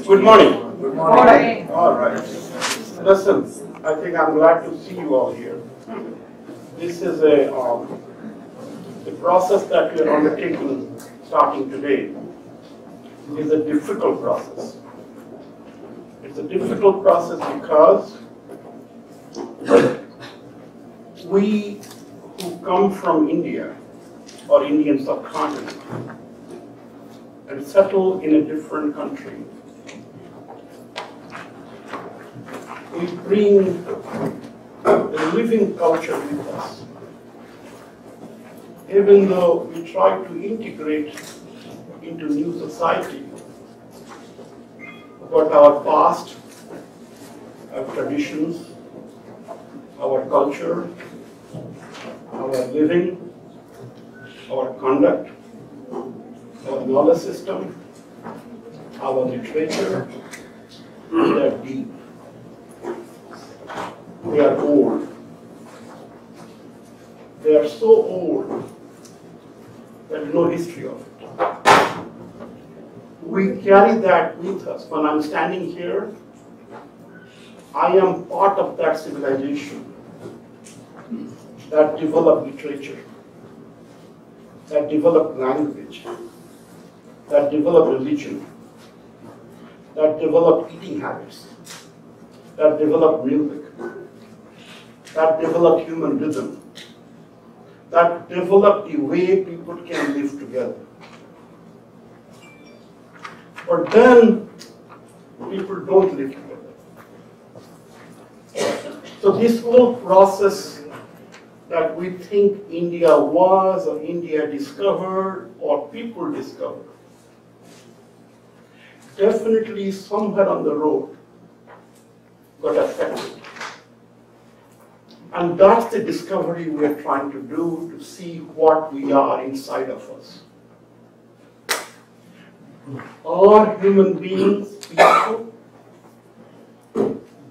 Good morning. Good morning. All right. Listen, I think I'm glad to see you all here. This is the process that we are undertaking starting today is a difficult process. It's a difficult process because we who come from India or Indian subcontinent and settle in a different country, we bring a living culture with us. Even though we try to integrate into new society, but our past, our traditions, our culture, our living, our conduct, our knowledge system, our literature, they are deep. They are old. They are so old there is no history of it. We carry that with us. When I'm standing here, I am part of that civilization that developed literature, that developed language, that developed religion, that developed eating habits, that developed music, that developed human rhythm, that developed the way people can live together. But then, people don't live together. So this whole process that we think India was, or India discovered, or people discovered, definitely somewhere on the road got affected. And that's the discovery we are trying to do, to see what we are inside of us. Are human beings people?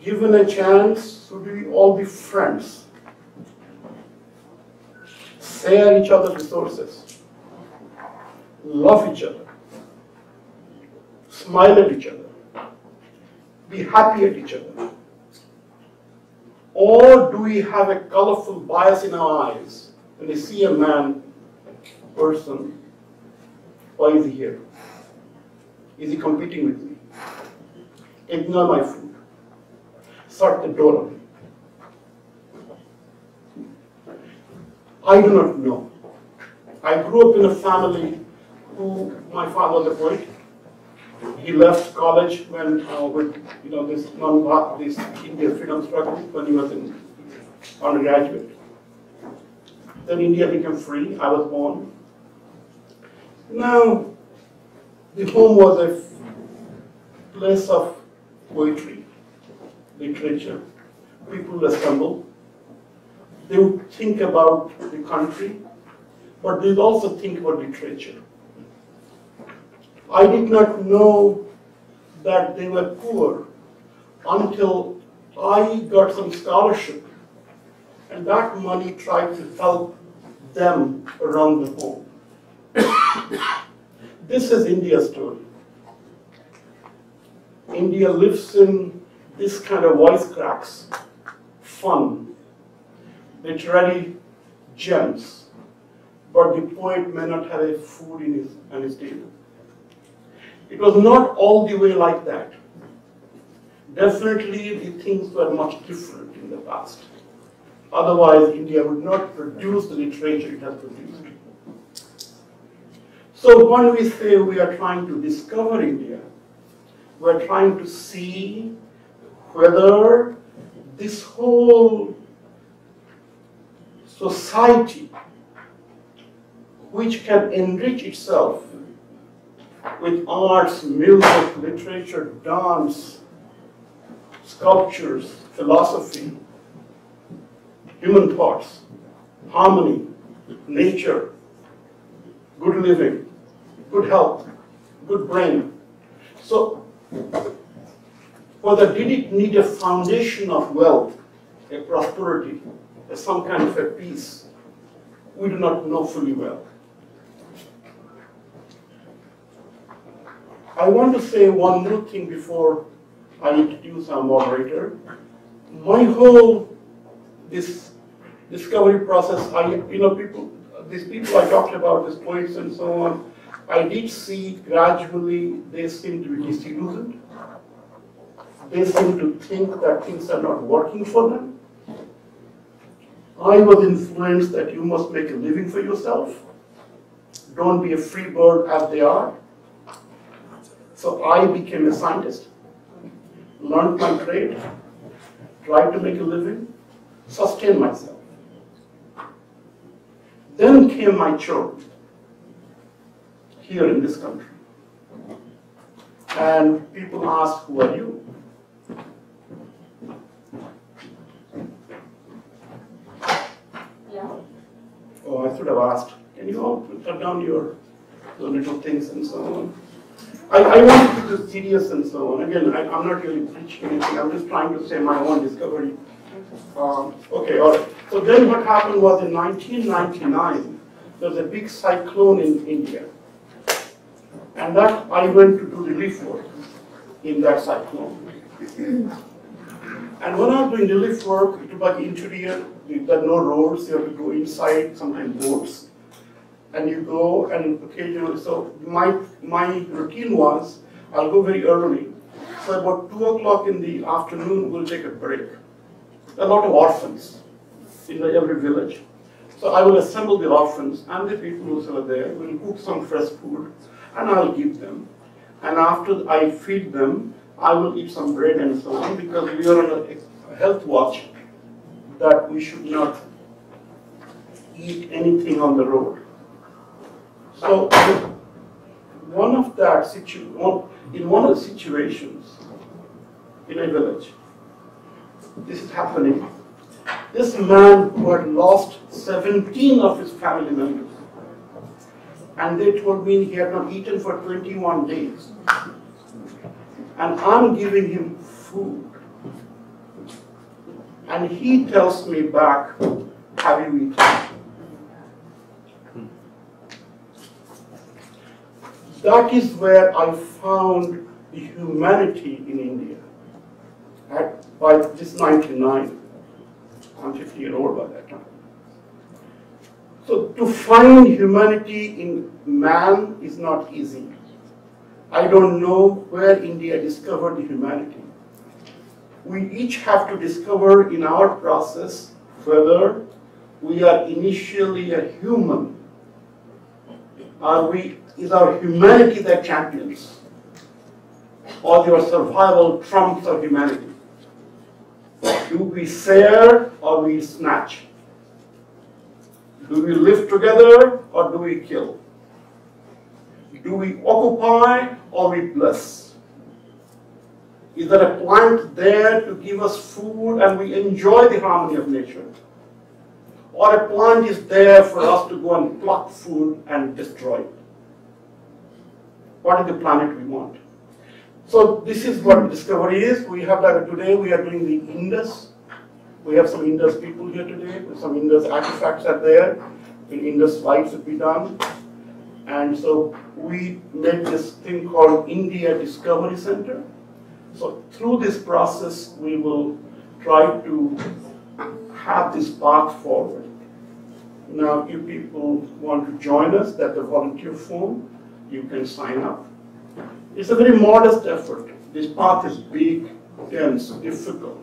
Given a chance, should we all be friends? Share each other's resources. Love each other. Smile at each other. Be happy at each other. Or do we have a colorful bias in our eyes when we see a man, person, why is he here? Is he competing with me? Ignore my food. Shut the door on me. I do not know. I grew up in a family who, my father was a poet. He left college when with this India freedom struggle when he was in undergraduate. Then India became free. I was born. Now, the home was a place of poetry, literature. People would assemble. They would think about the country, but they would also think about literature. I did not know that they were poor until I got some scholarship, and that money tried to help them around the home. This is India's story. India lives in this kind of wisecracks, fun, literary gems, but the poet may not have a food on his table. It was not all the way like that. Definitely the things were much different in the past. Otherwise, India would not produce the literature it has produced. So when we say we are trying to discover India, we are trying to see whether this whole society, which can enrich itself with arts, music, literature, dance, sculptures, philosophy, human thoughts, harmony, nature, good living, good health, good brain. So, whether did it need a foundation of wealth, a prosperity, some kind of a peace, we do not know fully well. I want to say one more thing before I introduce our moderator. My whole this discovery process, these people I talked about, these poets and so on, I did see gradually they seem to be disillusioned. They seem to think that things are not working for them. I was influenced that you must make a living for yourself. Don't be a free bird as they are. So I became a scientist, learned my trade, tried to make a living, sustain myself. Then came my children here in this country. And people asked, who are you? Yeah. Oh, I should have asked, can you all put down your little things and so on? I want to be too serious and so on. Again, I'm not really preaching anything. I'm just trying to say my own discovery. Okay, all right. So then what happened was in 1999, there was a big cyclone in India. And that I went to do relief work in that cyclone. And when I was doing relief work, it was like interior, there are no roads, you have to go inside, sometimes boats. And you go and occasionally, so my routine was, I'll go very early. So about 2 o'clock in the afternoon, we'll take a break. A lot of orphans in every village. So I will assemble the orphans and the people who are there, will cook some fresh food, and I'll give them. And after I feed them, I will eat some bread and so on, because we are on a health watch that we should not eat anything on the road. So one of the situations in a village, this is happening. This man who had lost 17 of his family members, and they told me he had not eaten for 21 days. And I'm giving him food. And he tells me back, have you eaten? That is where I found the humanity in India. By this 99, I'm 50-year-old by that time. So to find humanity in man is not easy. I don't know where India discovered the humanity. We each have to discover in our process whether we are initially a human. Is our humanity that champions? Or your survival trumps our humanity? Do we share or we snatch? Do we live together or do we kill? Do we occupy or we bless? Is there a plant there to give us food and we enjoy the harmony of nature? Or a plant is there for us to go and pluck food and destroy it? What is the planet we want? So this is what discovery is. We have that today. We are doing the Indus. We have some Indus people here today. Some Indus artifacts are there. Indus slides will be done. And so we made this thing called India Discovery Center. So through this process, we will try to have this path forward. Now, if people want to join us, that's the volunteer form. You can sign up. It's a very modest effort. This path is big, dense, difficult.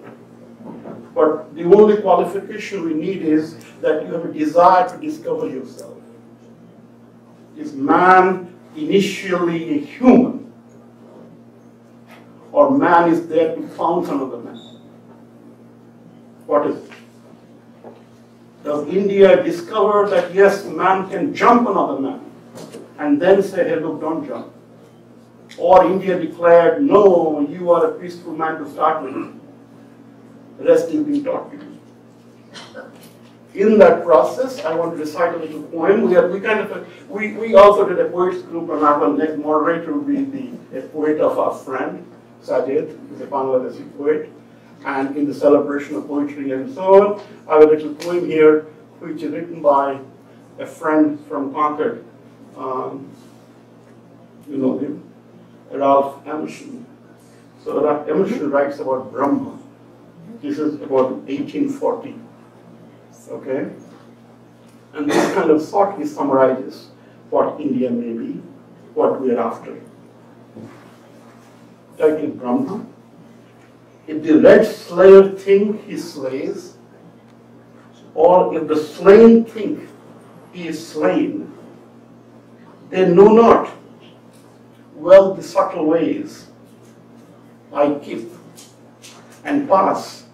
But the only qualification we need is that you have a desire to discover yourself. Is man initially a human? Or man is there to pounce another man? What is it? Does India discover that yes, man can jump another man and then say, hey, look, don't jump? Or India declared, no, you are a peaceful man to start with. The rest is being taught to you. In that process, I want to recite a little poem. We also did a poets group, and our next moderator will be a poet of our friend, Sajid, who is a Bangladeshi poet. And in the celebration of poetry and so on, I have a little poem here, which is written by a friend from Concord. You know him. Ralph Emerson. So Emerson writes about Brahma. This is about 1840. Okay? And this kind of thoughtfully summarizes what India may be, what we are after. Titled Brahma. If the red slayer think he slays, or if the slain think he is slain, they know not well the subtle ways I keep and pass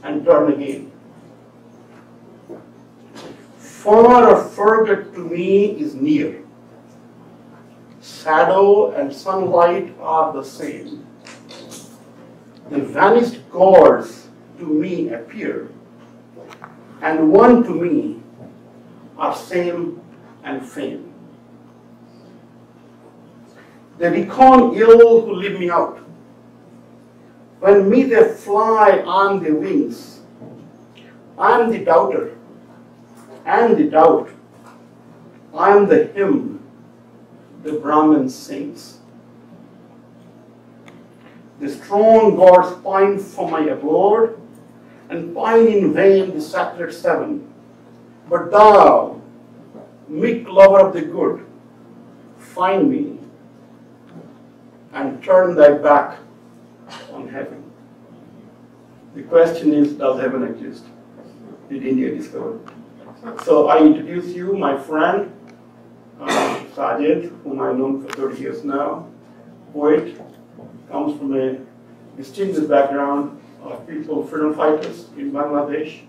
and turn again. Far or further to me is near. Shadow and sunlight are the same. The vanished gods to me appear, and one to me are same and fame. They recon ill who leave me out. When me they fly on the wings, I am the doubter and the doubt. I am the hymn the Brahmin sings. The strong gods pine for my abode, and pine in vain the sacred seven. But thou, meek lover of the good, find me and turn thy back on heaven. The question is, does heaven exist? Did India discover it? So I introduce you, my friend, Sajid, whom I've known for 30 years now, poet, comes from a distinguished background of people, freedom fighters in Bangladesh,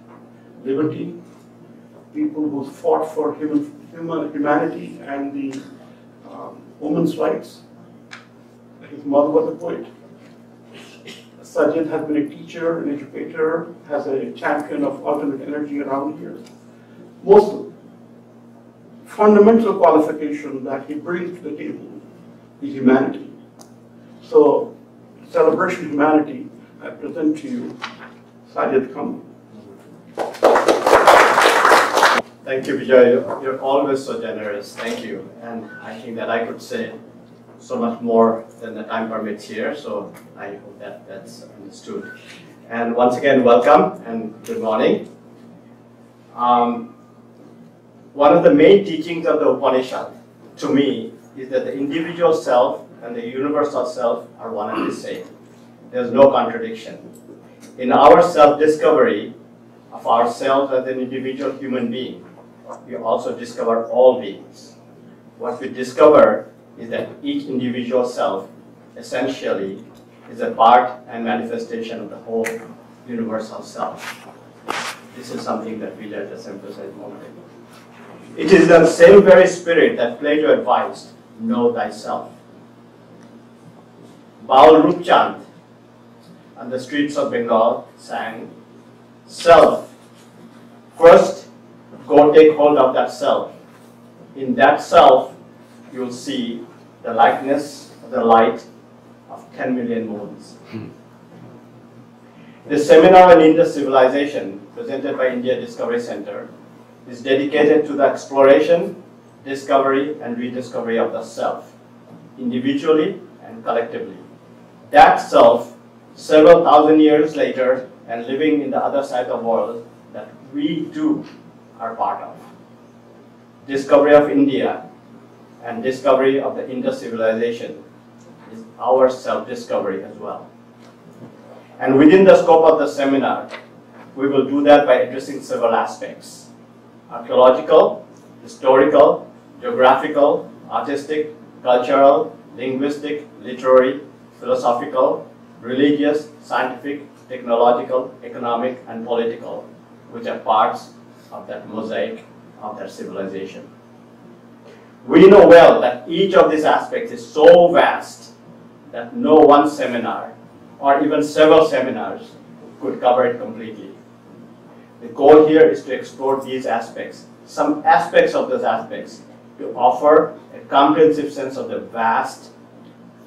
liberty, people who fought for humanity and the women's rights. His mother was a poet. Sajid has been a teacher, an educator, has a champion of alternate energy around here. Most fundamental qualification that he brings to the table is humanity. So, celebration of humanity, I present to you Sajid Khan. Thank you, Vijay. You're always so generous. Thank you. And I think that I could say so much more than the time permits here, so I hope that that's understood. And once again, welcome and good morning. One of the main teachings of the Upanishad, to me, is that the individual self and the universal self are one and the same. There's no contradiction. In our self-discovery of ourselves as an individual human being, we also discover all beings. What we discover is that each individual self essentially is a part and manifestation of the whole universal self. This is something that we let us emphasize more. It is the same very spirit that Plato advised, know thyself. Baul Rupchand on the streets of Bengal sang, self, first go take hold of that self. In that self, you will see the likeness of the light of 10 million moons. The seminar on Indus civilization presented by India Discovery Center is dedicated to the exploration, discovery, and rediscovery of the self, individually and collectively. That self, several thousand years later, and living in the other side of the world, that we too are part of. Discovery of India and discovery of the Indus civilization is our self-discovery as well. And within the scope of the seminar, we will do that by addressing several aspects: archaeological, historical, geographical, artistic, cultural, linguistic, literary, philosophical, religious, scientific, technological, economic, and political, which are parts of that mosaic of that civilization. We know well that each of these aspects is so vast that no one seminar or even several seminars could cover it completely. The goal here is to explore these aspects, some aspects of those aspects, to offer a comprehensive sense of the vast,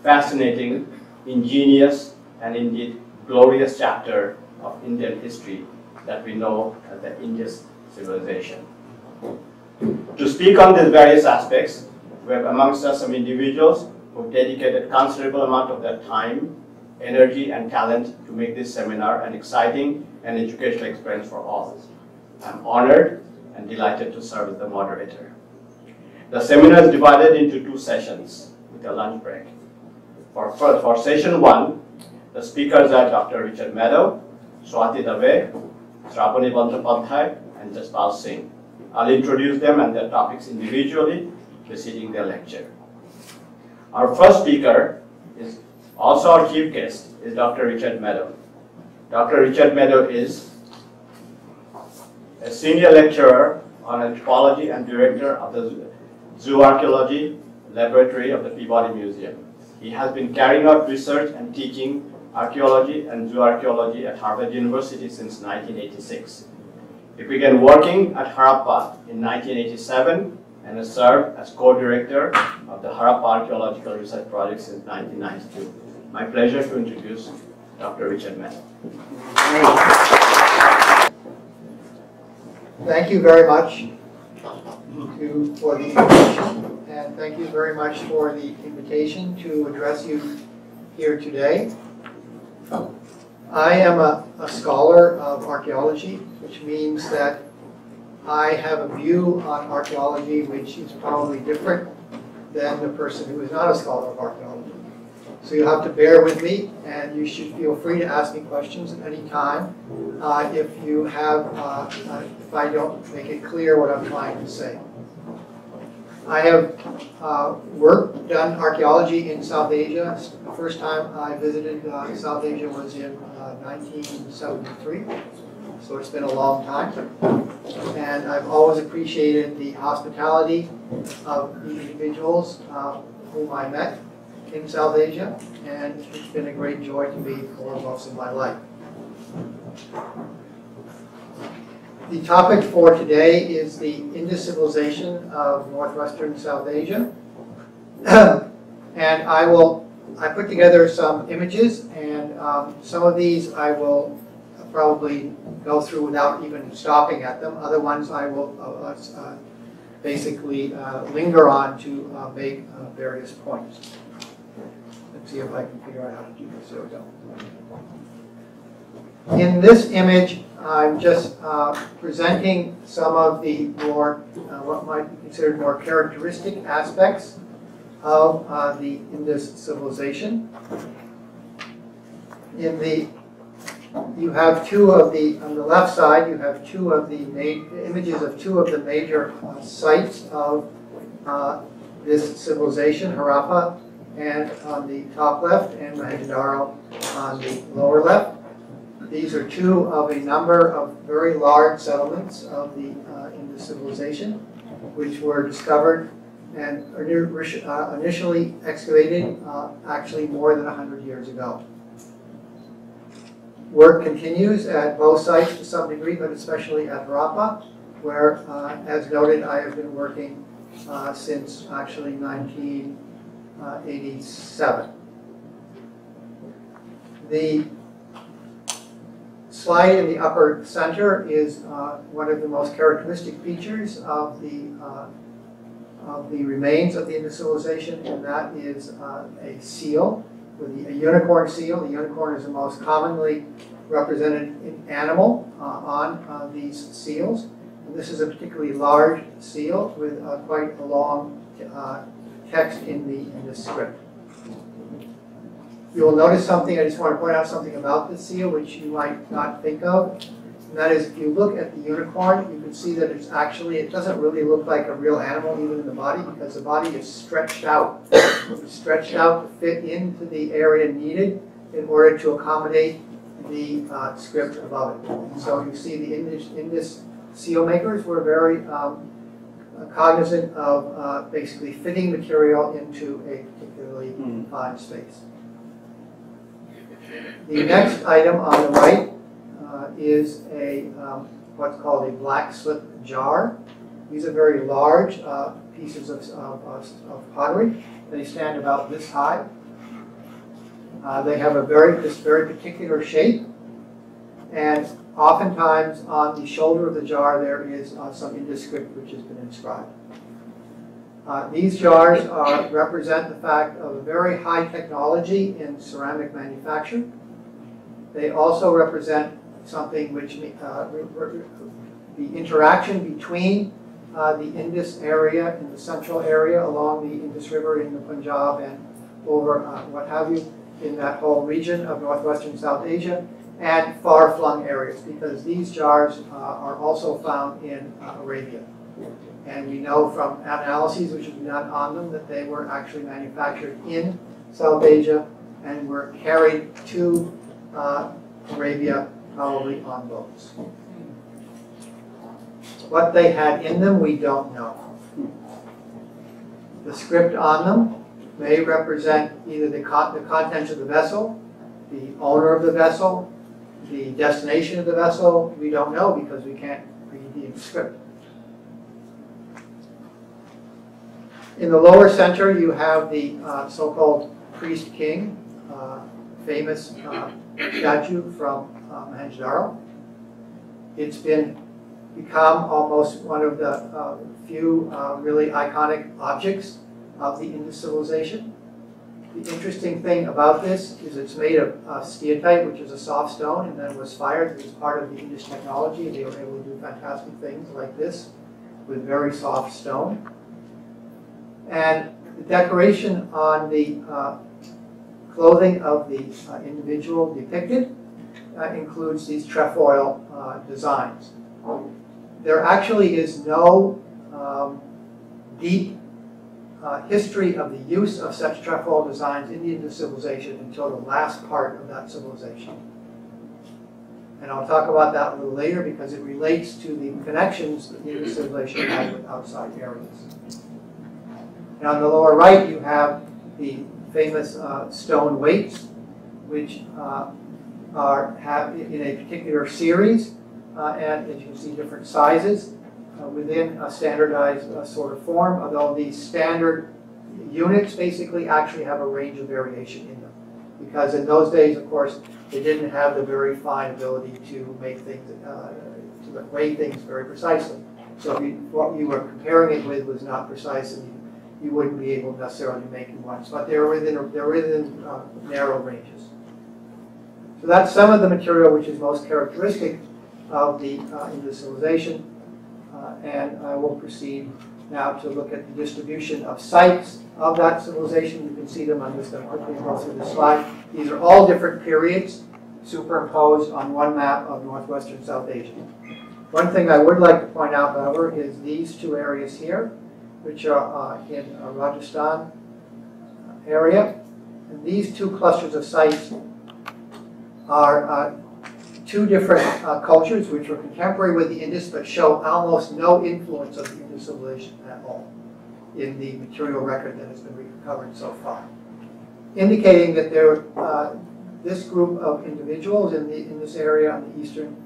fascinating, ingenious, and indeed glorious chapter of Indian history that we know as the Indus civilization. To speak on these various aspects, we have amongst us some individuals who dedicated considerable amount of their time, energy, and talent to make this seminar an exciting and educational experience for all. I'm honored and delighted to serve as the moderator. The seminar is divided into 2 sessions with a lunch break. For session 1, the speakers are Dr. Richard Meadow, Swati Dave, Srapani Bandapadhyay, and Jaspal Singh. I'll introduce them and their topics individually, preceding their lecture. Our first speaker is also our chief guest, is Dr. Richard Meadow. Dr. Richard Meadow is a senior lecturer on anthropology and director of the Zooarchaeology Laboratory of the Peabody Museum. He has been carrying out research and teaching archaeology and zooarchaeology at Harvard University since 1986. He began working at Harappa in 1987 and has served as co-director of the Harappa Archaeological Research Project since 1992. My pleasure to introduce Dr. Richard Meadow. Thank you very much for the invitation, and thank you very much for the invitation to address you here today. I am a scholar of archaeology, which means that I have a view on archaeology which is probably different than the person who is not a scholar of archaeology. So you'll have to bear with me, and you should feel free to ask me questions at any time if you have, if I don't make it clear what I'm trying to say. I have done archaeology in South Asia. The first time I visited South Asia was in 1973, so it's been a long time. And I've always appreciated the hospitality of the individuals whom I met in South Asia, and it's been a great joy to me for most of my life. The topic for today is the Indus civilization of northwestern South Asia. And I put together some images, and some of these I will probably go through without even stopping at them. Other ones I will basically linger on to make various points. Let's see if I can figure out how to do this. There we go. In this image, I'm just presenting some of the more, what might be considered more characteristic aspects of the Indus civilization. You have on the left side, you have images of 2 of the major sites of this civilization, Harappa and on the top left, and Mohenjo-daro on the lower left. These are 2 of a number of very large settlements of the Indus civilization, which were discovered and initially excavated actually more than 100 years ago. Work continues at both sites to some degree, but especially at Harappa, where, as noted, I have been working since actually 1987. The slide in the upper center is one of the most characteristic features of the remains of the Indus civilization, and that is a seal, with a unicorn seal. The unicorn is the most commonly represented animal on these seals. And this is a particularly large seal with quite a long text in the script. You will notice something. I just want to point out something about this seal which you might not think of. And that is, if you look at the unicorn, you can see that it doesn't really look like a real animal even in the body, because the body is stretched out. It's stretched out to fit into the area needed in order to accommodate the script above it. And so you see the Indus seal makers were very cognizant of basically fitting material into a particularly confined space. The next item on the right is what's called a black slip jar. These are very large pieces of pottery. They stand about this high. They have this very particular shape, and oftentimes on the shoulder of the jar there is some Indus script which has been inscribed. These jars represent the fact of a very high technology in ceramic manufacture. They also represent something which the interaction between the Indus area in the central area along the Indus River in the Punjab and over what have you in that whole region of northwestern South Asia and far-flung areas, because these jars are also found in Arabia. And we know from analyses which have been done on them that they were actually manufactured in South Asia and were carried to Arabia, probably on boats. What they had in them, we don't know. The script on them may represent either the contents of the vessel, the owner of the vessel, the destination of the vessel. We don't know because we can't read the script. In the lower center, you have the so-called priest king, famous statue from Mohenjo-daro. It's become almost one of the few really iconic objects of the Indus civilization. The interesting thing about this is it's made of steatite, which is a soft stone, and then was fired. It was part of the Indus technology. They were able to do fantastic things like this with very soft stone. And the decoration on the clothing of the individual depicted includes these trefoil designs. There actually is no deep history of the use of such trefoil designs in the Indus civilization until the last part of that civilization. And I'll talk about that a little later because it relates to the connections that the Indus civilization had with outside areas. And on the lower right, you have the famous stone weights, which have in a particular series, and as you can see, different sizes within a standardized sort of form, although these standard units basically actually have a range of variation in them. Because in those days, of course, they didn't have the very fine ability to make things, to weigh things very precisely. So what you were comparing it with was not precise, and you wouldn't be able necessarily to make ones. But they're within narrow ranges. So that's some of the material which is most characteristic of the Indus civilization. And I will proceed now to look at the distribution of sites of that civilization. You can see them. I'm just going to quickly go through this slide. These are all different periods superimposed on one map of northwestern South Asia. One thing I would like to point out, however, is these two areas here, which are in Rajasthan area. And these two clusters of sites are two different cultures which were contemporary with the Indus but show almost no influence of the Indus civilization at all in the material record that has been recovered so far. Indicating that this group of individuals in this area on the eastern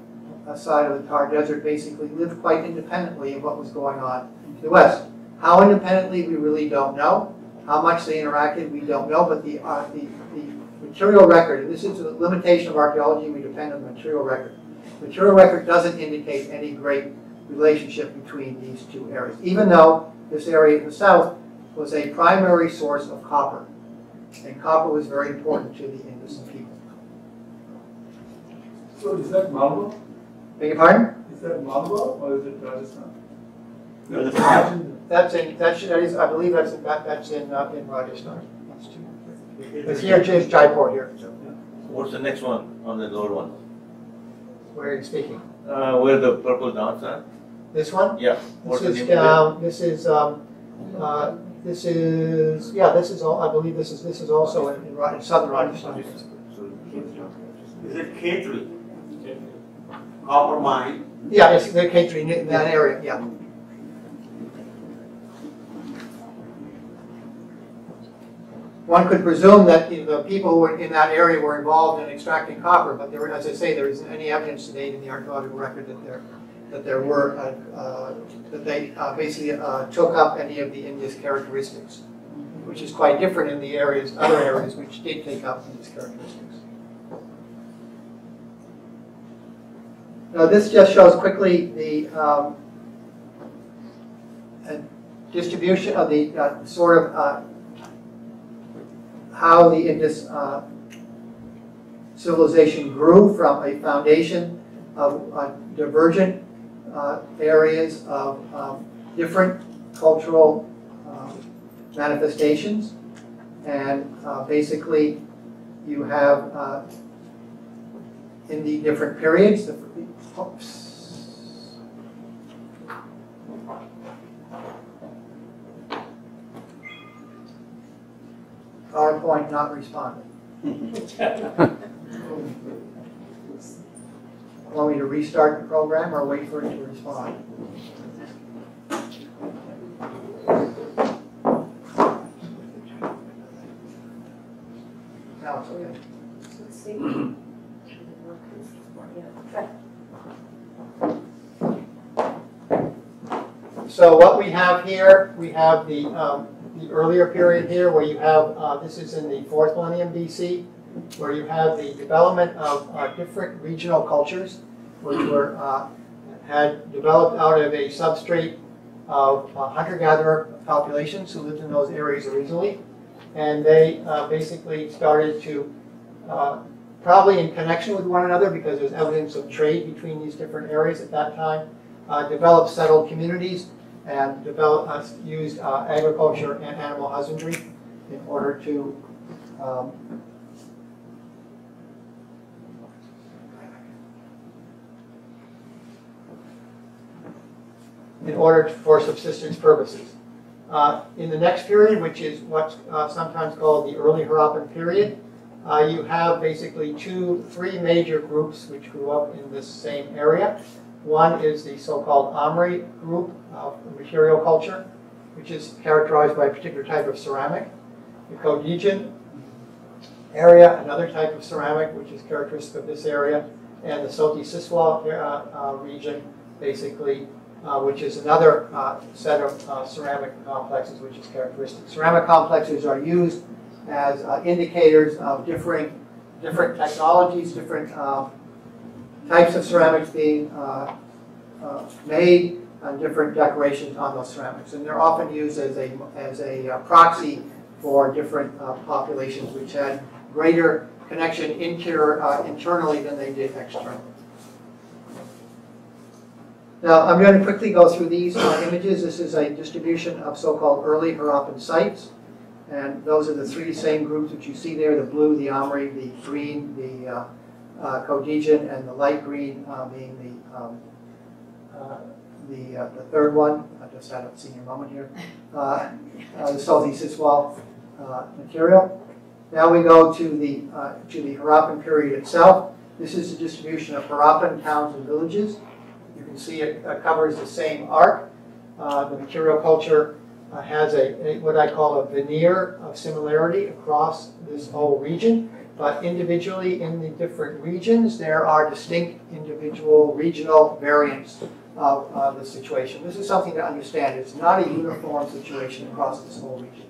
side of the Thar Desert basically lived quite independently of what was going on in the west. How independently, we really don't know. How much they interacted, we don't know, but the material record, and this is a limitation of archaeology, we depend on the material record. The material record doesn't indicate any great relationship between these two areas, even though this area in the south was a primary source of copper, and copper was very important to the Indus people. So is that Malwa? Beg your pardon? Is that Malwa or is it Rajasthan? I believe that's in Rajasthan. It's here, Jaipur here. So. What's the next one on the lower one? Where are you speaking? Where the purple dots are? This one? Yeah. This is all. I believe this is also in southern Rajasthan. Is it Khetri? Copper mine? Yeah, it's the Khetri in that area. Yeah. One could presume that the people who were in that area were involved in extracting copper, but there, as I say, there isn't any evidence to date in the archaeological record that they basically took up any of the Indus characteristics, which is quite different in the other areas which did take up Indus characteristics. Now this just shows quickly the distribution of the how the Indus civilization grew from a foundation of divergent areas of different cultural manifestations, and basically you have in the different periods, PowerPoint not responding. Want me to restart the program or wait for it to respond? No, it's okay. Let's see. So what we have here, we have the earlier period here where you have, this is in the 4th millennium BC, where you have the development of different regional cultures, which were had developed out of a substrate of hunter-gatherer populations who lived in those areas originally. And they basically started to, probably in connection with one another because there's evidence of trade between these different areas at that time, develop settled communities and used agriculture and animal husbandry in order to for subsistence purposes. In the next period, which is what's sometimes called the early Harappan period, you have basically three major groups which grew up in this same area. One is the so-called Amri group of material culture, which is characterized by a particular type of ceramic. The Codigan area, another type of ceramic, which is characteristic of this area. And the Soti Siswal region, basically, which is another set of ceramic complexes, which is characteristic. Ceramic complexes are used as indicators of different technologies, different types of ceramics being made, and different decorations on those ceramics. And they're often used as a proxy for different populations which had greater connection internally than they did externally. Now, I'm going to quickly go through these images. This is a distribution of so-called early Harappan sites. And those are the three same groups that you see there, the blue, the Amri, the green, the Codigan, and the light green being the third one. I just had a senior moment here. The Soti Siswal material. Now we go to the Harappan period itself. This is the distribution of Harappan towns and villages. You can see it covers the same arc. The material culture has what I call a veneer of similarity across this whole region. But individually in the different regions, there are distinct individual regional variants of the situation. This is something to understand. It's not a uniform situation across this whole region.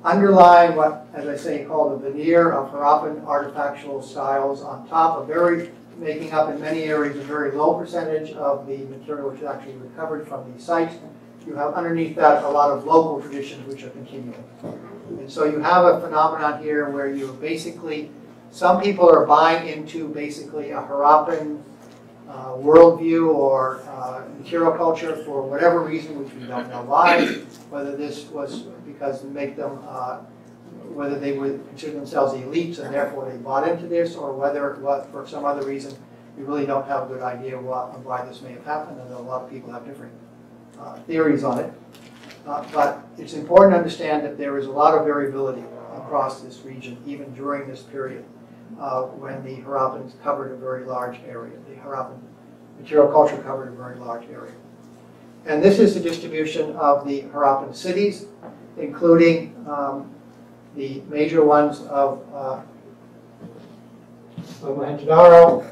Underlying what, as I say, called a veneer of Harappan artifactual styles on top of making up in many areas a very low percentage of the material which is actually recovered from these sites. You have underneath that a lot of local traditions which are continuing. And so you have a phenomenon here where you basically, some people are buying into basically a Harappan worldview or material culture for whatever reason, which we don't know why, whether this was because to make them, whether they would consider themselves elites and therefore they bought into this, or whether it was for some other reason. We really don't have a good idea of why this may have happened, and a lot of people have different theories on it. But it's important to understand that there is a lot of variability across this region, even during this period when the Harappans covered a very large area. The Harappan material culture covered a very large area. And this is the distribution of the Harappan cities, including the major ones of Mohenjo-daro,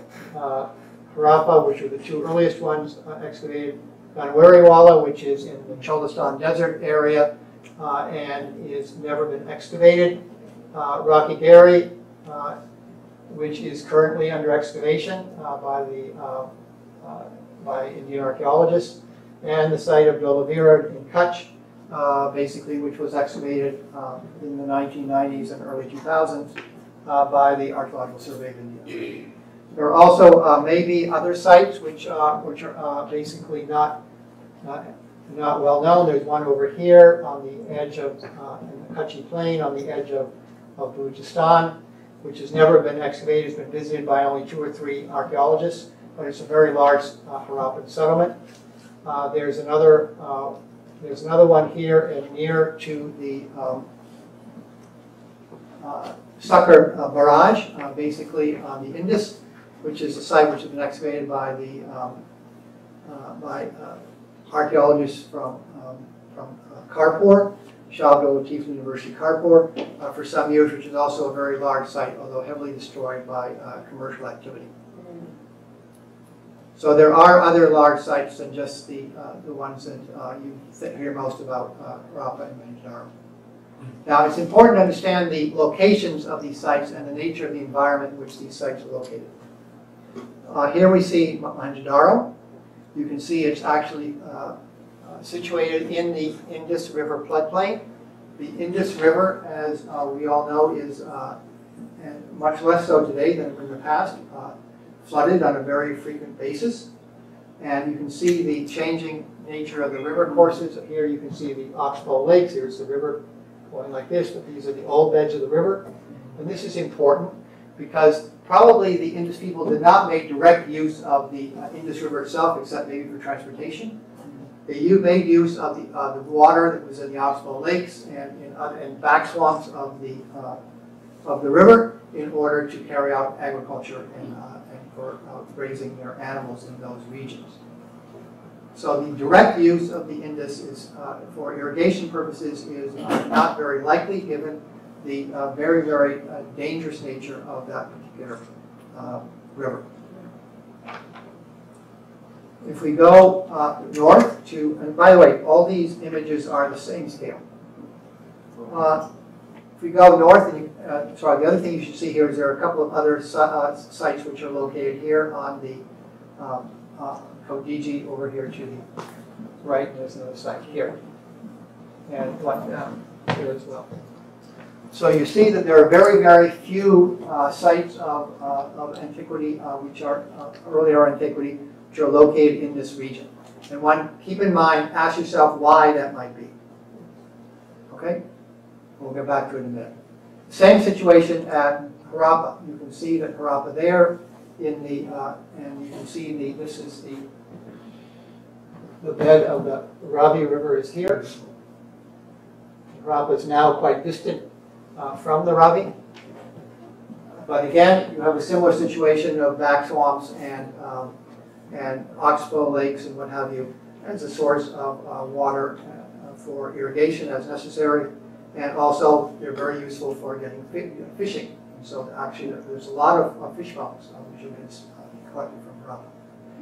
Harappa, which are the two earliest ones excavated, Ganwariwala, which is in the Cholistan desert area and is never been excavated, Rakhigarhi, which is currently under excavation by Indian archaeologists, and the site of Dolavira in Kutch, basically, which was excavated in the 1990s and early 2000s by the Archaeological Survey of India. There are also maybe other sites which are basically not well known. There's one over here on the edge of in the Kutchi Plain on the edge of Balochistan, which has never been excavated. It's been visited by only 2 or 3 archaeologists, but it's a very large Harappan settlement. There's another one here and near to the Sakar Barrage, basically on the Indus, which is a site which has been excavated by the archaeologists from Kharpur, Shah Abdul Latif University Kharpur, for some years, which is also a very large site, although heavily destroyed by commercial activity. So there are other large sites than just the ones that you hear most about, Harappa and Mohenjo-daro. Now, it's important to understand the locations of these sites and the nature of the environment in which these sites are located. Here we see Mohenjo-daro. You can see it's actually situated in the Indus River floodplain. The Indus River, as we all know, is and much less so today than in the past, flooded on a very frequent basis. And you can see the changing nature of the river courses. Here you can see the Oxbow Lakes. Here's the river going like this, but these are the old beds of the river. And this is important because probably the Indus people did not make direct use of the Indus River itself, except maybe for transportation. They made use of the water that was in the Oxbow Lakes and back swamps of the river in order to carry out agriculture and for grazing their animals in those regions. So the direct use of the Indus is, for irrigation purposes is not very likely given the very, very dangerous nature of that particular river. If we go north to, and by the way, all these images are the same scale. If we go north, and the other thing you should see here is there are a couple of other sites which are located here on the Kodiji over here to the right, and there's another site here, and one here as well. So you see that there are very, very few sites of antiquity, which are earlier antiquity, which are located in this region. And keep in mind, ask yourself why that might be. Okay? We'll get back to it in a minute. Same situation at Harappa. You can see that Harappa there in the, and you can see this is the bed of the Ravi River is here. Harappa is now quite distant from the Ravi. But again, you have a similar situation of back swamps and oxbow lakes and what have you as a source of water for irrigation as necessary. And also, they're very useful for getting fishing. And so actually, there's a lot of fish bones which have been collected from Harappa.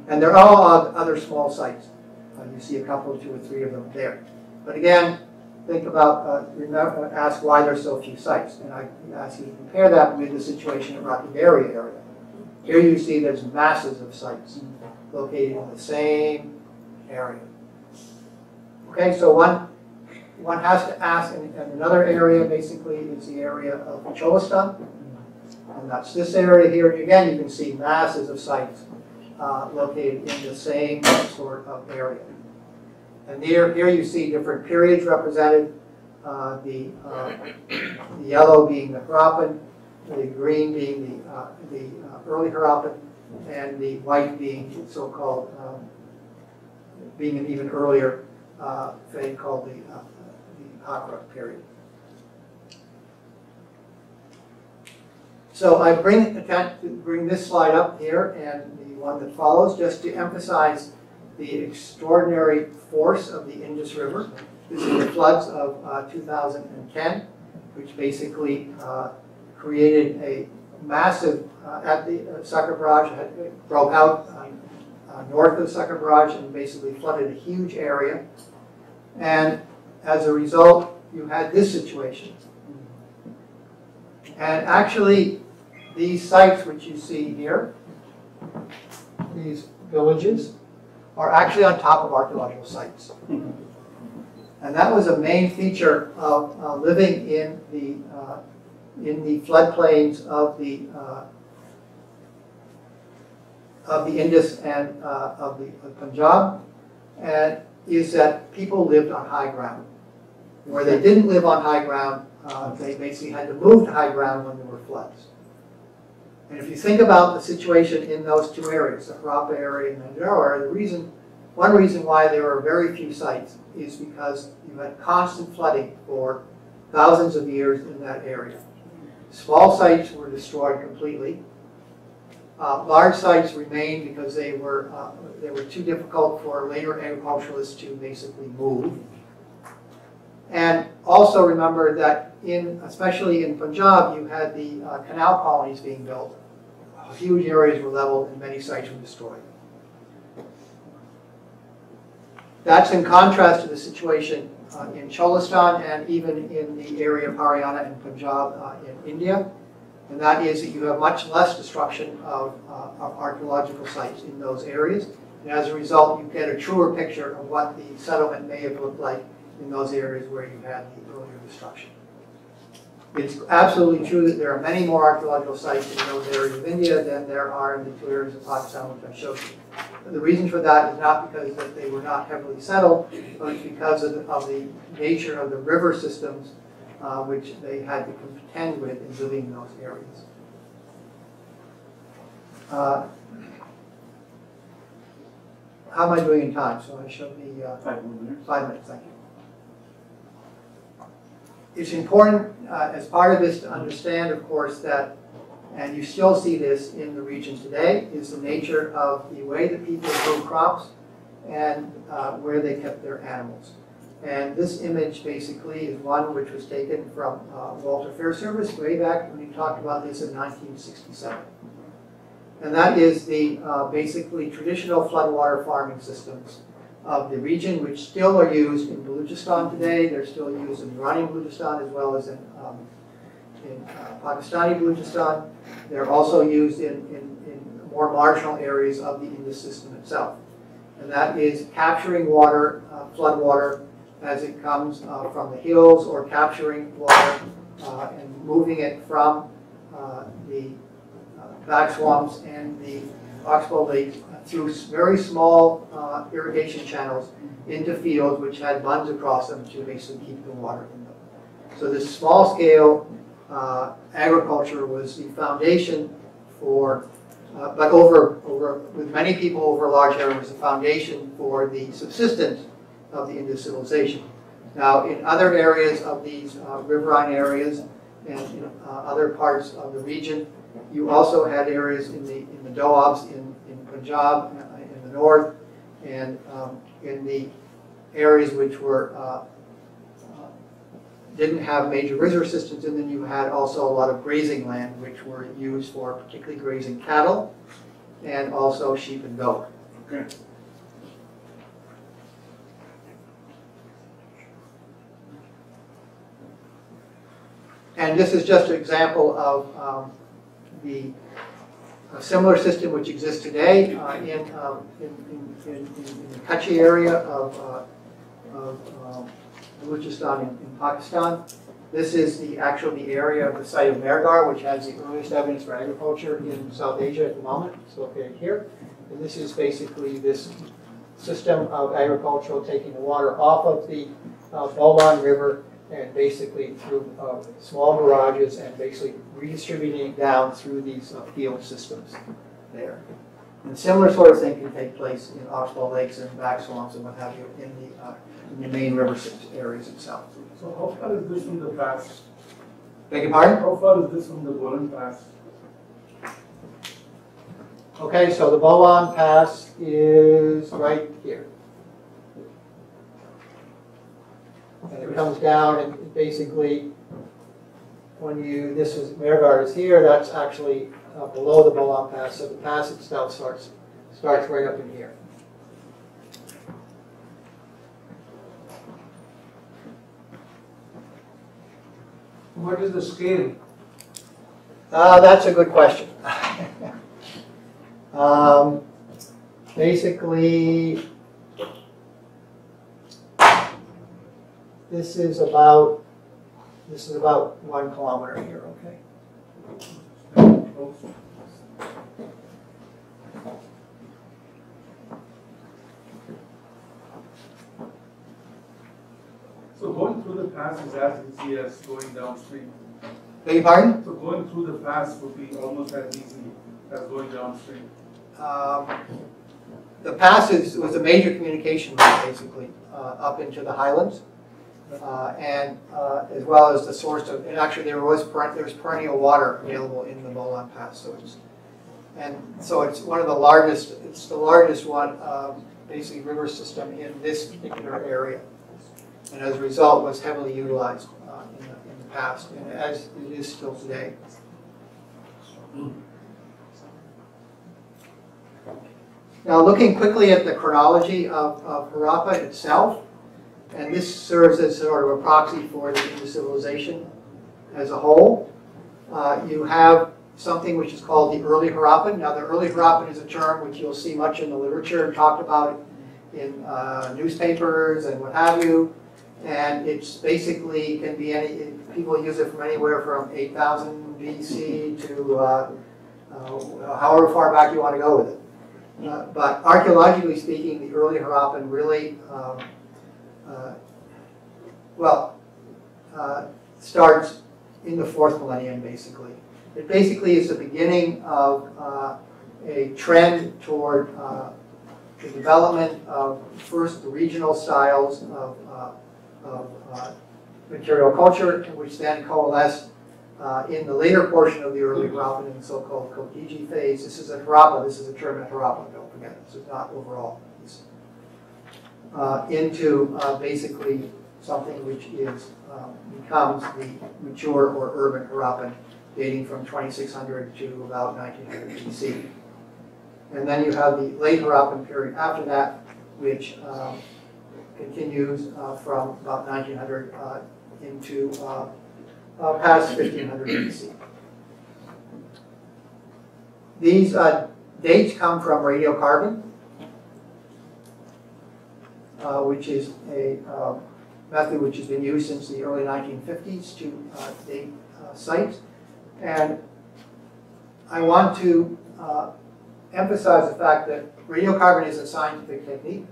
And there are all other small sites. You see a couple, 2 or 3 of them there. But again, think about, ask why there's so few sites. And I ask you to compare that with the situation at Rocky Berry area. Here you see there's masses of sites located in the same area. Okay, so one has to ask, and another area basically is the area of Cholistan. And that's this area here. Again, you can see masses of sites located in the same sort of area. And here you see different periods represented. The yellow being the Harappan, the green being the early Harappan, and the white being so-called, being an even earlier phase called the Hakra period. So I bring this slide up here and the one that follows just to emphasize the extraordinary force of the Indus River. This is the floods of 2010, which basically created a massive, at the Sakar Barrage, broke out north of Sakar Barrage and basically flooded a huge area. And as a result, you had this situation. And actually, these sites which you see here, these villages, are actually on top of archaeological sites. And that was a main feature of living in the floodplains of the Indus and of the Punjab, and is that people lived on high ground. Where they didn't live on high ground, they basically had to move to high ground when there were floods. And if you think about the situation in those two areas, the Harappa area and the Mohenjo area, one reason why there are very few sites is because you had constant flooding for thousands of years in that area. Small sites were destroyed completely. Large sites remained because they were too difficult for later agriculturalists to basically move. And also remember that especially in Punjab, you had the canal colonies being built. Huge areas were leveled and many sites were destroyed. That's in contrast to the situation in Cholistan and even in the area of Haryana and Punjab in India. And that is that you have much less destruction of archaeological sites in those areas. And as a result, you get a truer picture of what the settlement may have looked like in those areas where you had the earlier destruction. It's absolutely true that there are many more archaeological sites in those areas of India than there are in the two areas of Pakistan which I showed you. The reason for that is not because that they were not heavily settled, but it's because of the nature of the river systems which they had to contend with in living in those areas. How am I doing in time? So I showed the 5 more minutes. 5 minutes, thank you. It's important as part of this to understand, of course, that, and you still see this in the region today, is the nature of the way that people grew crops and where they kept their animals. And this image basically is one which was taken from Walter Fairservice way back when he talked about this in 1967. And that is the basically traditional floodwater farming systems of the region, which still are used in Balochistan today. They're still used in Iranian Balochistan as well as in Pakistani Balochistan. They're also used in more marginal areas of the Indus system itself. And that is capturing water, flood water, as it comes from the hills, or capturing water and moving it from the back swamps and the oxbow lakes through very small irrigation channels into fields which had bunds across them to basically keep the water in them. So this small-scale agriculture was the foundation for, but with many people over a large area, was the foundation for the subsistence of the Indus civilization. Now, in other areas of these riverine areas and in other parts of the region, you also had areas in the Doabs in Punjab in the north, and in the areas which were didn't have major river systems, and then you had also a lot of grazing land which were used for particularly grazing cattle and also sheep and goat. Okay. And this is just an example of the similar system which exists today in the Kutchi area of Balochistan in Pakistan. This is the area of the site of Mehrgarh, which has the earliest evidence for agriculture in South Asia at the moment. It's located here. And this is basically this system of agricultural taking the water off of the Bolan River and basically through small barrages and basically redistributing it down through these field systems there. And similar sort of thing can take place in oxbow lakes and back swamps and what have you in the main river areas itself. So how far is this from the pass? Beg your pardon? How far is this from the Bolan Pass? Okay, so the Bolan Pass is right here. And it comes down and basically, this is, Mehrgarh is here, that's actually below the Bolan Pass, so the pass itself starts right up in here. What is the scale? That's a good question. Basically, this is about 1 kilometer here, okay? So going through the pass is as easy as going downstream. Beg your pardon? So going through the pass would be almost as easy as going downstream. The pass was a major communication route, basically, up into the highlands, and as well as the source of. And actually, there was perennial water available in the Bolan Pass, so it's one of the largest. It's the largest one, basically, river system in this particular area, and as a result, was heavily utilized in the past, and as it is still today. Now, looking quickly at the chronology of Harappa itself, and this serves as sort of a proxy for the Indus civilization as a whole. You have something which is called the early Harappan. Now, the early Harappan is a term which you'll see much in the literature and talked about in newspapers and what have you. And it's basically can be any. People use it from anywhere from 8,000 BC to however far back you want to go with it. But archaeologically speaking, the early Harappan really, starts in the 4th millennium, basically. It basically is the beginning of a trend toward the development of first the regional styles of material culture, which then coalesced in the later portion of the early Harappan in the so-called Kokiji phase. This is a Harappa. This is a term in Harappa. Don't forget, this is not overall. Into basically something which is becomes the mature or urban Harappan, dating from 2600 to about 1900 BC. And then you have the late Harappan period after that, which continues from about 1900 into past 1500 BC. These dates come from radiocarbon, which is a method which has been used since the early 1950s to date sites. And I want to emphasize the fact that radiocarbon is a scientific technique,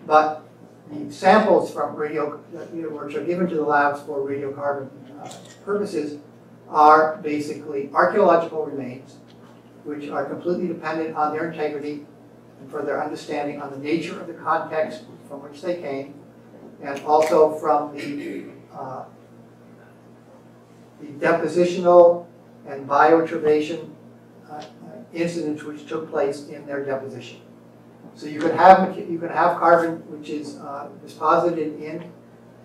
but the samples from which are given to the labs for radiocarbon purposes are basically archaeological remains, which are completely dependent on their integrity and for their understanding on the nature of the context from which they came, and also from the depositional and bioturbation incidents which took place in their deposition. So you can have carbon which is deposited in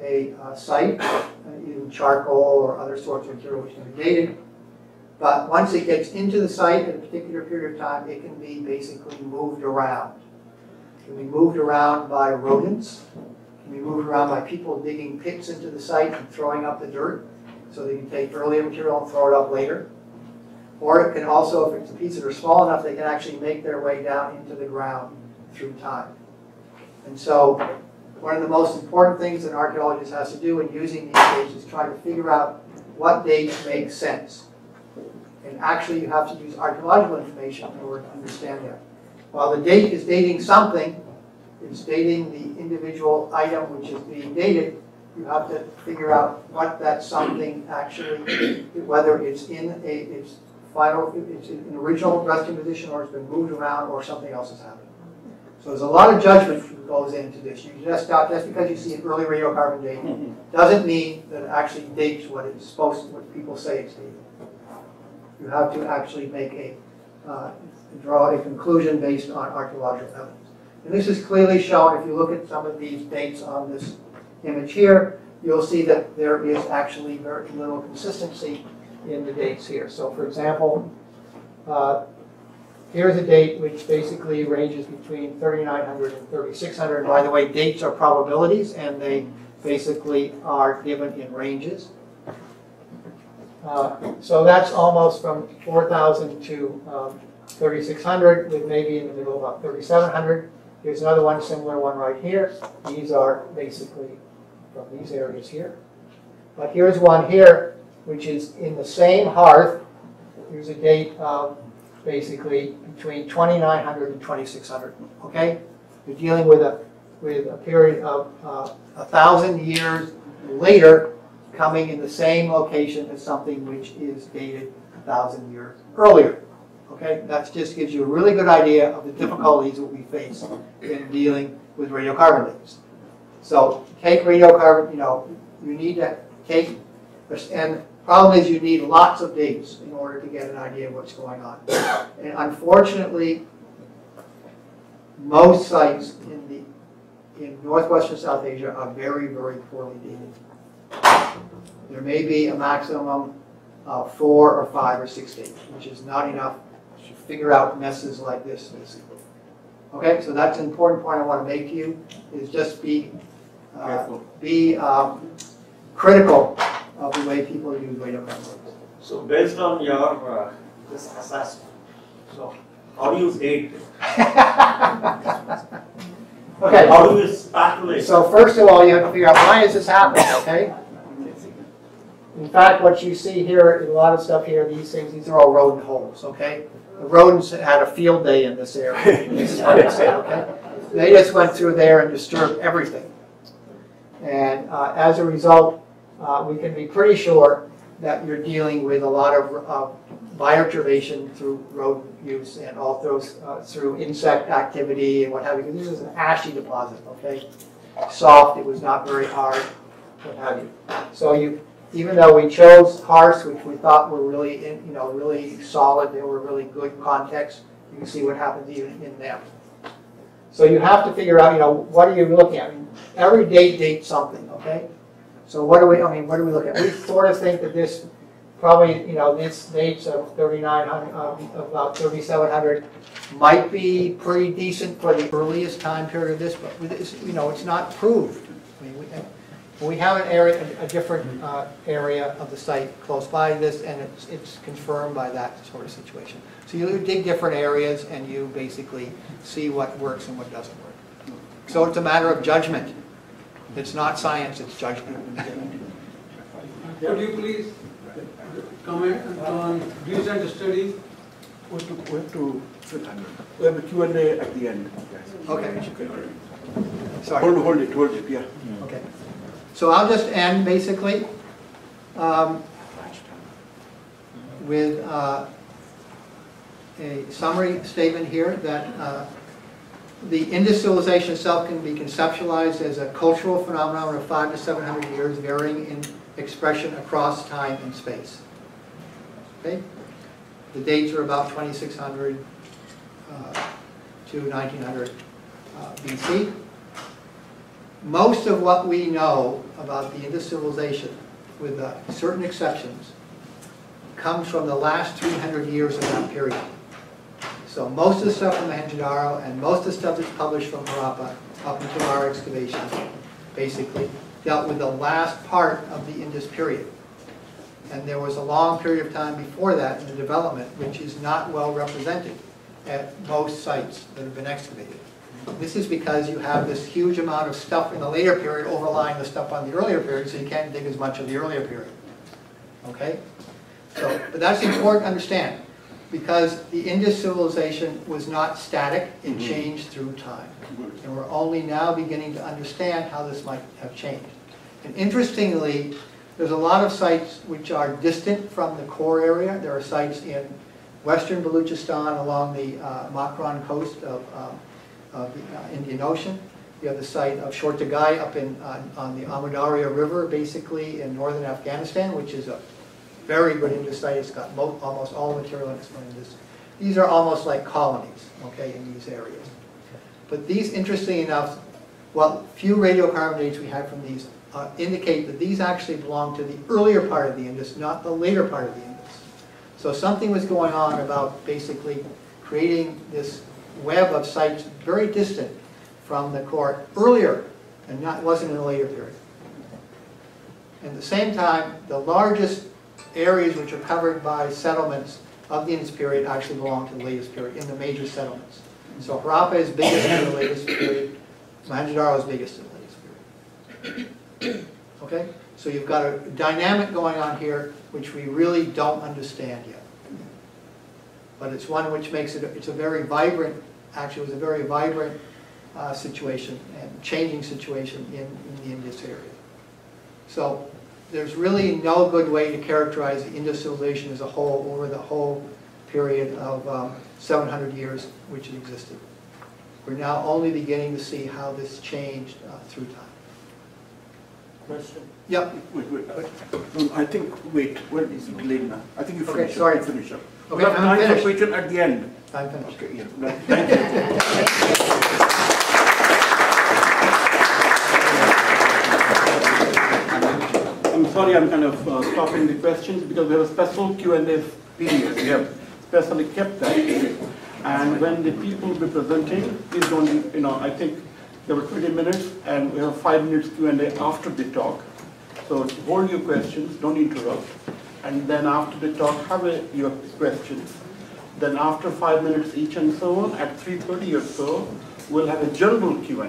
a site, either charcoal or other sorts of material which can be dated. But once it gets into the site at a particular period of time, it can be basically moved around. It can be moved around by rodents. It can be moved around by people digging pits into the site and throwing up the dirt, so they can take earlier material and throw it up later. Or it can also, if it's a piece that are small enough, they can actually make their way down into the ground through time. And so one of the most important things an archaeologist has to do in using these dates is try to figure out what dates make sense. And actually you have to use archaeological information in order to understand that. While the date is dating something, it's dating the individual item which is being dated, you have to figure out what that something actually, whether it's in its an original resting position, or it's been moved around, or something else has happened. So there's a lot of judgment that goes into this. You just because you see an early radiocarbon date doesn't mean that it actually dates what it's supposed to, what people say it's dated. You have to actually make draw a conclusion based on archaeological evidence. And this is clearly shown if you look at some of these dates on this image here. You'll see that there is actually very little consistency in the dates here. So for example, here's a date which basically ranges between 3900 and 3600. By the way, dates are probabilities, and they basically are given in ranges. So that's almost from 4000 to 3600, with maybe in the middle about 3700. Here's another one, similar one right here. These are basically from these areas here. But here's one here, which is in the same hearth. Here's a date of basically between 2900 and 2600. Okay, you're dealing with a period of 1,000 years later, coming in the same location as something which is dated 1,000 years earlier. Okay, that just gives you a really good idea of the difficulties that we face in dealing with radiocarbon dates. So take radiocarbon, you need to take, and the problem is you need lots of dates in order to get an idea of what's going on. And unfortunately, most sites in northwestern South Asia are very, very poorly dated. There may be a maximum of 4 or 5 or 6 dates, which is not enough to figure out messes like this, basically. Okay, so that's an important point I want to make to you, is just be critical of the way people use radiocarbon. So based on your this assessment, so how do you date it? Okay. How do you speculate? So first of all, you have to figure out why is this happening, okay? In fact, what you see here, a lot of stuff here, these are all rodent holes, okay? The rodents had a field day in this area. This is what it said, okay? They just went through there and disturbed everything. And as a result, we can be pretty sure that you're dealing with a lot of bioturbation through rodent use and also through insect activity and what have you. This is an ashy deposit, okay? Soft, it was not very hard, what have you. So even though we chose hearths, which we thought were really, really solid, they were really good context, you can see what happens even in them. So you have to figure out, what are you looking at? I mean, every date dates something, okay? So what do we look at? We sort of think that this probably, this dates of 3900, about 3700 might be pretty decent for the earliest time period of this, but it's not proved. I mean, we have an area, a different area of the site close by this, and it's confirmed by that sort of situation. So you dig different areas, and you basically see what works and what doesn't work. So it's a matter of judgment. It's not science, it's judgment. Could you please comment on recent studies? We have a Q&A at the end. Okay. Sorry. Hold it, yeah. Okay. So I'll just end basically with a summary statement here that the Indus civilization itself can be conceptualized as a cultural phenomenon of 500 to 700 years, varying in expression across time and space. Okay? The dates are about 2600 to 1900 BC. Most of what we know about the Indus civilization, with certain exceptions, comes from the last 300 years of that period. So most of the stuff from Mohenjo-Daro and most of the stuff that's published from Harappa up until our excavation basically dealt with the last part of the Indus period. And there was a long period of time before that in the development which is not well represented at most sites that have been excavated. This is because you have this huge amount of stuff in the later period overlying the stuff on the earlier period, so you can't dig as much of the earlier period. Okay? So, but that's important to understand, because the Indus civilization was not static, it changed through time. And we're only now beginning to understand how this might have changed. And interestingly, there's a lot of sites which are distant from the core area. There are sites in western Baluchistan along the Makran coast of the Indian Ocean. You have the site of Shortagai up on the Amudarya River, basically in northern Afghanistan, which is a very good Indus site. It's got almost all the material in Indus. These are almost like colonies, okay, in these areas. But these, interestingly enough, few radiocarbon dates we have from these indicate that these actually belong to the earlier part of the Indus, not the later part of the Indus. So something was going on about basically creating this web of sites very distant from the core earlier, and wasn't in the later period. At the same time, the largest areas which are covered by settlements of the Indus period actually belong to the latest period, in the major settlements. So Harappa is biggest in the latest period, Mohenjo-Daro is biggest in the latest period. Okay? So you've got a dynamic going on here which we really don't understand yet. But it's one which makes it, it's a very vibrant, actually it was a very vibrant situation and changing situation in the Indus area. So there's really no good way to characterize the Indus civilization as a whole over the whole period of 700 years which it existed. We're now only beginning to see how this changed through time. Question? Yep. Wait. I think, wait, is it delayed now? I think you Okay, finish sorry. up. Finish up. Okay, We have I'm time for finished. question at the end. I'm finished. Okay, yeah. No, thank you. I'm sorry, I'm kind of stopping the questions because we have a special Q&A period. We have specially kept that. And when the people will be presenting, please don't, I think there were 20 minutes and we have 5 minutes Q&A after the talk. So hold your questions, don't interrupt. And then after the talk, have your questions. Then after 5 minutes each and so on, at 3:30 or so, we'll have a general Q&A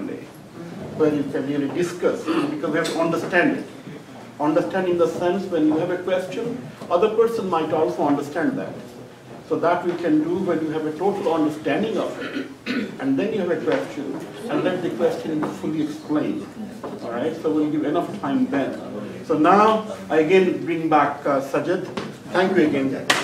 where you can really discuss, because we have to understand it. Understand in the sense when you have a question, other person might also understand that. So that we can do when you have a total understanding of it, and then you have a question, and let the question be fully explained. All right, so we'll give enough time then. So now, I again bring back Sajid. Thank you again, Jack.